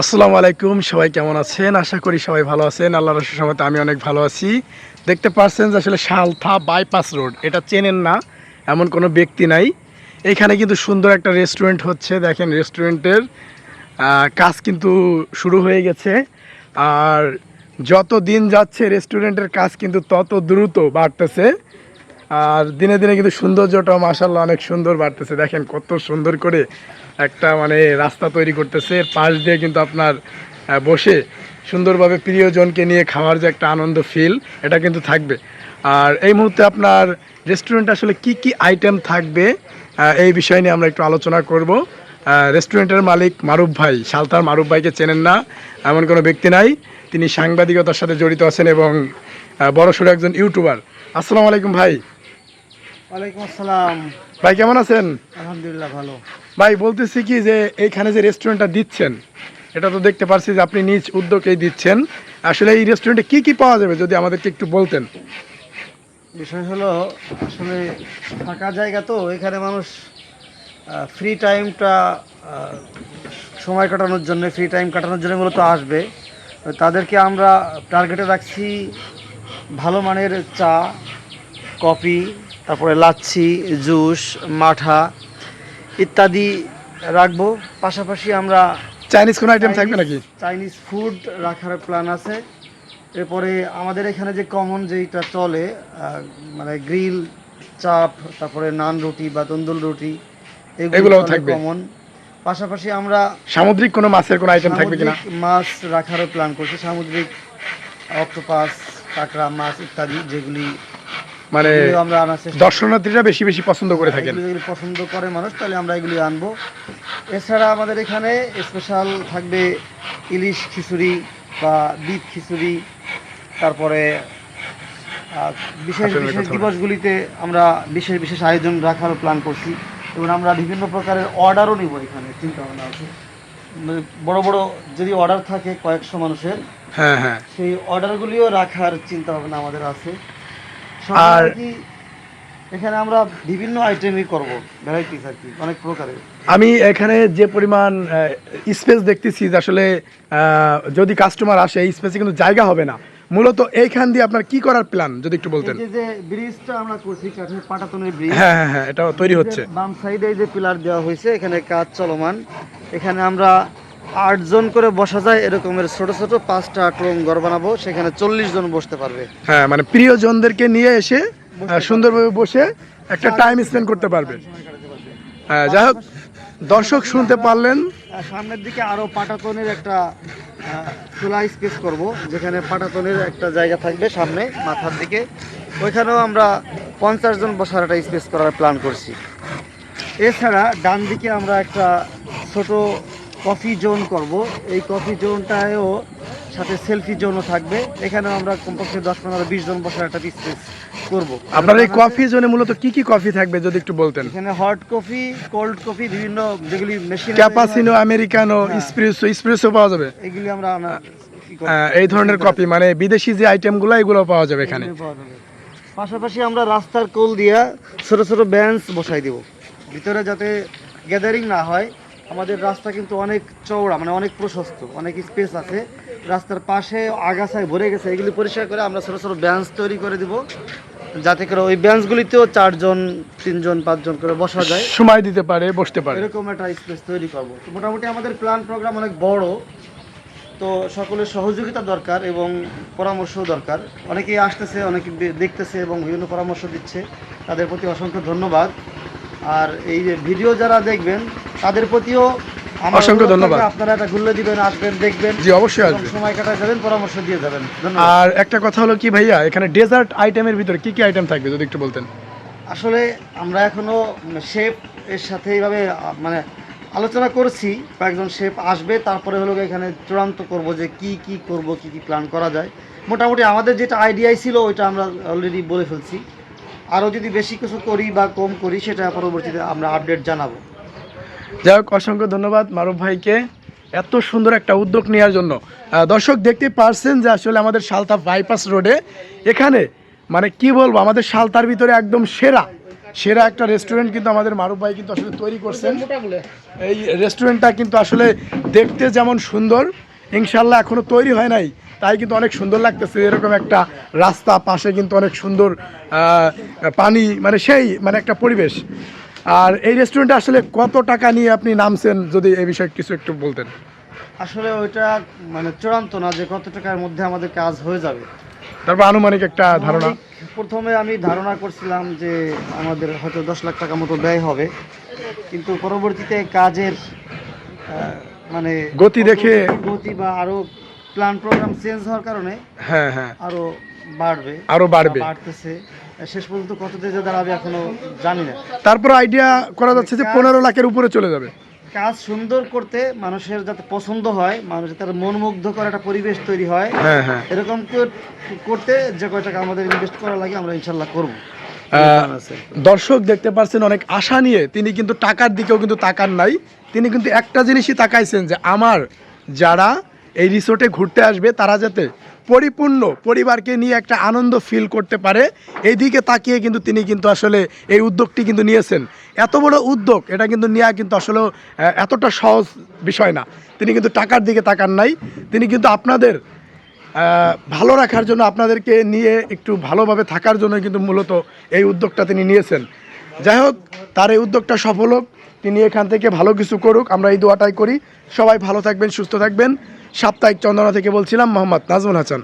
আসসালামু আলাইকুম, সবাই কেমন আছেন? আশা করি সবাই ভালো আছেন। আল্লাহর রহমতে আমি অনেক ভালো আছি। দেখতে পাচ্ছেন যে আসলে সালথা বাইপাস রোড, এটা চেনেন না এমন কোনো ব্যক্তি নাই। এইখানে কিন্তু সুন্দর একটা রেস্টুরেন্ট হচ্ছে। দেখেন রেস্টুরেন্টের কাজ কিন্তু শুরু হয়ে গেছে। আর যত দিন যাচ্ছে রেস্টুরেন্টের কাজ কিন্তু তত দ্রুত বাড়তেছে। আর দিনে দিনে কিন্তু সৌন্দর্যটাও মাশাআল্লাহ অনেক সুন্দর বাড়তেছে। দেখেন কত সুন্দর করে একটা রাস্তা তৈরি করতেছে। এর পাশ দিয়ে কিন্তু আপনার বসে সুন্দরভাবে প্রিয়জনকে নিয়ে খাওয়ার যে একটা আনন্দ ফিল, এটা কিন্তু থাকবে। আর এই মুহূর্তে আপনার রেস্টুরেন্টে আসলে কি কি আইটেম থাকবে এই বিষয় নিয়ে আমরা একটু আলোচনা করব। রেস্টুরেন্টের মালিক মারুফ ভাই, সালতার মারুফ ভাইকে চেনেন না এমন কোনো ব্যক্তি নাই। তিনি সাংবাদিকতার সাথে জড়িত আছেন এবং বড়সড় একজন ইউটিউবার। আসসালামু আলাইকুম ভাই। ওয়ালাইকুম আসসালাম। ভাই কেমন আছেন? আলহামদুলিল্লাহ ভালো। ভাই বলতেছি কি যে এইখানে যে রেস্টুরেন্টটা দিচ্ছেন, এটা তো দেখতে পাচ্ছি যে আপনি নিজ উদ্যোগেই দিচ্ছেন। আসলে এই রেস্টুরেন্টে কি কি পাওয়া যাবে যদি আমাদেরকে একটু বলতেন। বিষয় হলো আসলে ফাঁকা জায়গা, তো এখানে মানুষ ফ্রি টাইমটা সময় কাটানোর জন্য মূলত আসবে। তো তাদেরকে আমরা টার্গেটে রাখছি ভালো মানের চা, কফি, তারপরে লাচ্ছি, জুস, মাঠা ইত্যাদি রাখবো। পাশাপাশি আমরা চাইনিজ কোনো আইটেম থাকবে নাকি? চাইনিজ ফুড রাখার প্ল্যান আছে। এরপরে আমাদের এখানে যে কমন যেটা চলে, মানে গ্রিল, চাপ, তারপরে নান রুটি বা তন্দুর রুটি, এগুলোও থাকবে কমন। পাশাপাশি আমরা সামুদ্রিক কোনো মাছের কোনো আইটেম থাকবে কিনা? মাছ রাখারও প্ল্যান করছি, সামুদ্রিক অক্টোপাস, কাঁকড়া মাছ ইত্যাদি, যেগুলি মানে আমরা আনার চেষ্টা, দর্শনার্থীরা বেশি বেশি পছন্দ করে থাকেন। যেগুলি পছন্দ করে মানুষ, তাহলে আমরা এগুলি আনবো। এছাড়া আমাদের এখানে স্পেশাল থাকবে ইলিশ খিচুড়ি বা বিফ খিচুড়ি। তারপরে বিশেষ বিশেষ দিবসগুলিতে আমরা বিশেষ বিশেষ আয়োজন রাখারও প্ল্যান করছি এবং আমরা বিভিন্ন প্রকারের অর্ডারও নিব। এখানে চিন্তা ভাবনা আছে, বড় বড় যদি অর্ডার থাকে কয়েকশো মানুষের, হ্যাঁ হ্যাঁ, সেই অর্ডারগুলিও রাখার চিন্তা ভাবনা আমাদের আছে। আর এখানে আমরা বিভিন্ন আইটেমই করব, ভ্যারাইটিস আর কি, অনেক প্রকারের। আমি এখানে যে পরিমাণ স্পেস দেখতেছি যে আসলে যদি কাস্টমার আসে এই স্পেসে কিন্তু জায়গা হবে না। মূলত এইখান দিয়ে আপনার কি করার প্ল্যান যদি একটু বলতেন। এই যে ব্রিজটা আমরা করছি, কাঠের পাটাতনের ব্রিজ, হ্যাঁ হ্যাঁ হ্যাঁ, এটা তৈরি হচ্ছে। বাম সাইডে যে পিলার দেওয়া হয়েছে, এখানে কাজ চলমান। এখানে আমরা 8 জন করে বসা যায় এরকমের ছোট ছোট 5টা ট্রং ঘর বানাবো, সেখানে 40 জন বসতে পারবে। হ্যাঁ, মানে প্রিয়জনদেরকে নিয়ে এসে সুন্দরভাবে বসে একটা টাইম স্পেন্ড করতে পারবে। হ্যাঁ, যাই হোক, দর্শক শুনতে পারলেন। সামনের দিকে আরো পাটাতনের একটা খোলা স্পেস করব, যেখানে পাটাতনের একটা জায়গা থাকবে সামনে মাথার দিকে। ওইখানেও আমরা 50 জন বসার একটা স্পেস করার প্ল্যান করছি। এছাড়া ডান দিকে আমরা একটা ছোট কফি জোন করব। এই কফি জোনটায়ও সাথে সেলফি জোনও থাকবে। এখানেও আমরা কমপক্ষে 10, 15, 20 জন বসার একটা স্পেস করব। আপনার এই কফি জোনে মূলত কি কি কফি থাকবে যদি একটু বলতেন। এখানে হট কফি, কোল্ড কফি, বিভিন্ন যেগুলি মেশিন, ক্যাপাচিনো, আমেরিকানো, এসপ্রেসো পাওয়া যাবে। এগুলি আমরা এই ধরনের কফি, মানে বিদেশি যে আইটেমগুলো এগুলো পাওয়া যাবে এখানে। পাশাপাশি আমরা রাস্তার কোল দিয়ে ছোট ছোট বেঞ্চ বসাই দিব ভিতরে, যাতে গ্যাদারিং না হয়। আমাদের রাস্তা কিন্তু অনেক চওড়া, মানে অনেক প্রশস্ত, অনেক স্পেস আছে। রাস্তার পাশে আগাছায় ভরে গেছে, এগুলি পরিষ্কার করে আমরা ছোট ছোট বেঞ্চ তৈরি করে দিব, যাতে করে ওই বেঞ্চগুলিতেও 4 জন, 3 জন, 5 জন করে বসা যায়, সময় দিতে পারে, বসতে পারে, এরকম একটা স্পেস তৈরি করব। তো মোটামুটি আমাদের প্ল্যান প্রোগ্রাম অনেক বড়, তো সকলের সহযোগিতা দরকার এবং পরামর্শও দরকার। অনেকেই আসতেছে, অনেকে দেখতেছে এবং বিভিন্ন পরামর্শ দিচ্ছে, তাদের প্রতি অসংখ্য ধন্যবাদ। আর এই যে ভিডিও যারা দেখবেন তাদের প্রতিও অসংখ্য ধন্যবাদ। আপনারা এটা ঘুরলে দিবেন, আসবেন, দেখবেন। জি, অবশ্যই আসবেন, সময় কাটায় যাবেন, পরামর্শ দিয়ে যাবেন। আর একটা কথা হলো কি ভাইয়া, এখানে ডেজার্ট আইটেমের ভিতরে কি কি আইটেম থাকবে যদি একটু বলতেন। আসলে আমরা এখনো শেফ এর সাথে এইভাবে মানে আলোচনা করছি, কয়েকজন শেফ আসবে, তারপরে হলো এখানে চূড়ান্ত করব যে কি কি করব, কি কি প্ল্যান করা যায়। মোটামুটি আমাদের যেটা আইডিয়াই ছিল ওইটা আমরা অলরেডি বলে ফেলছি। আরও যদি বেশি কিছু করি বা কম করি সেটা পরবর্তীতে আমরা আপডেট জানাবো। যাই হোক, অসংখ্য ধন্যবাদ মারুফ ভাইকে এত সুন্দর একটা উদ্যোগ নেওয়ার জন্য। দর্শক দেখতে পারছেন যে আসলে আমাদের সালতা বাইপাস রোডে এখানে, মানে কি বলবো, আমাদের সালতার ভিতরে একদম সেরা সেরা একটা রেস্টুরেন্ট কিন্তু আমাদের মারুফ ভাই কিন্তু আসলে তৈরি করছেন। এই রেস্টুরেন্টটা কিন্তু আসলে দেখতে যেমন সুন্দর, ইনশাল্লাহ এখনো তৈরি হয় নাই, তাই কিন্তু অনেক সুন্দর লাগতেছে। এরকম একটা রাস্তা, পাশে কিন্তু অনেক সুন্দর পানি, মানে সেই মানে একটা পরিবেশ। আর এই রেস্টুরেন্টে আসলে কত টাকা নিয়ে আপনি নামছেন, যদি এই বিষয়ে কিছু একটু বলতেন। আসলে ওইটা মানে চূড়ান্ত না যে কত টাকার মধ্যে আমাদের কাজ হয়ে যাবে। তারপর আনুমানিক একটা ধারণা। প্রথমে আমি ধারণা করছিলাম যে আমাদের হয়তো 10 লাখ টাকা মতো ব্যয় হবে, কিন্তু পরবর্তীতে কাজের মানে গতি দেখে, গতি বা আরো প্ল্যান প্রোগ্রাম চেঞ্জ হওয়ার কারণে হ্যাঁ হ্যাঁ, আরো বাড়বে, আরো বাড়বে, বাড়তেছে। শেষ পর্যন্ত কততে যে দাঁড়াবে এখনো জানি না। তারপর আইডিয়া করা যাচ্ছে যে 15 লাখের উপরে চলে যাবে। কাজ সুন্দর করতে, মানুষের যাতে পছন্দ হয়, মানুষ তার মনোমুগ্ধ করে একটা পরিবেশ তৈরি হয়, হ্যাঁ হ্যাঁ, এরকম করতে যে কয় টাকা আমাদের ইনভেস্ট করা লাগে আমরা ইনশাল্লাহ করব। দর্শক দেখতে পাচ্ছেন অনেক আশা নিয়ে, তিনি কিন্তু টাকার দিকেও কিন্তু তাকান নাই। তিনি কিন্তু একটা জিনিসই তাকাইছেন যে আমার যারা এই রিসোর্টে ঘুরতে আসবে তারা যাতে পরিপূর্ণ পরিবারকে নিয়ে একটা আনন্দ ফিল করতে পারে, এই দিকে তাকিয়ে কিন্তু তিনি কিন্তু আসলে এই উদ্যোগটি কিন্তু নিয়েছেন। এত বড় উদ্যোগ, এটা কিন্তু নেওয়া কিন্তু আসলে এতটা সহজ বিষয় না। তিনি কিন্তু টাকার দিকে তাকান নাই, তিনি কিন্তু আপনাদের ভালো রাখার জন্য, আপনাদেরকে নিয়ে একটু ভালোভাবে থাকার জন্য কিন্তু মূলত এই উদ্যোগটা তিনি নিয়েছেন। যাই হোক, তার এই উদ্যোগটা সফল হোক, তিনি এখান থেকে ভালো কিছু করুক, আমরা এই দোয়াটাই করি। সবাই ভালো থাকবেন, সুস্থ থাকবেন। সাপ্তাহিক চন্দনা থেকে বলছিলাম, মোহাম্মদ নাজমুল হাসান।